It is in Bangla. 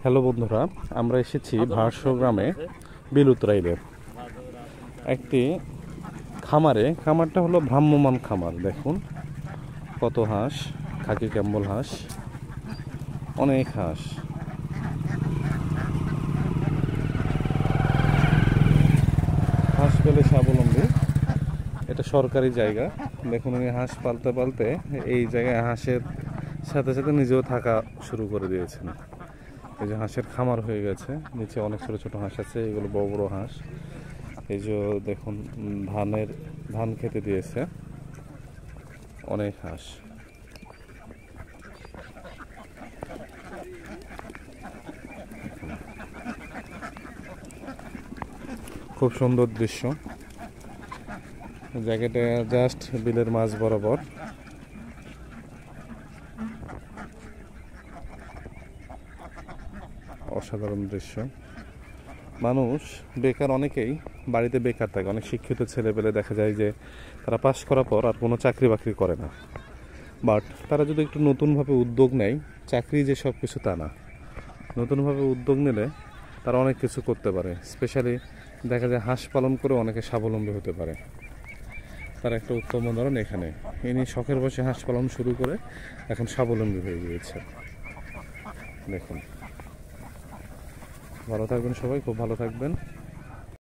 হ্যালো বন্ধুরা, আমরা এসেছি ভারসো গ্রামে বিলুতরাইলে একটি খামারে। খামারটা হলো ভ্রাম্যমাণ খামার। দেখুন কত হাঁস, খাকি ক্যাম্বল হাঁস, অনেক হাঁস। হাঁস পেলে স্বাবলম্বী, এটা সরকারি জায়গা। দেখুন উনি হাঁস পালতে পালতে এই জায়গায় হাঁসের সাথে সাথে নিজেও থাকা শুরু করে দিয়েছেন। এই যে হাঁসের খামার হয়ে গেছে, নিচে অনেক ছোট ছোট হাঁস আছে, এগুলো বড় বড় হাঁস। এই যে দেখুন ধান খেতে দিয়েছে, অনেক হাঁস। খুব সুন্দর দৃশ্য। জায়গাটা জাস্ট বিলের মাঝ বরাবর। অসাধারণ দৃশ্য। মানুষ বেকার, অনেকেই বাড়িতে বেকার থাকে। অনেক শিক্ষিত ছেলেপেলে দেখা যায় যে তারা পাশ করার পর আর কোনো চাকরি বাকরি করে না। বাট তারা যদি একটু নতুনভাবে উদ্যোগ নেয়, চাকরি যে সব কিছু তা না, নতুনভাবে উদ্যোগ নিলে তারা অনেক কিছু করতে পারে। স্পেশালি দেখা যায় হাঁস পালন করে অনেকে স্বাবলম্বী হতে পারে। তার একটা উত্তম উদাহরণ এখানে। ইনি শখের বসে হাঁস পালন শুরু করে এখন স্বাবলম্বী হয়ে গিয়েছে। দেখুন, ভালো থাকবেন সবাই, খুব ভালো থাকবেন।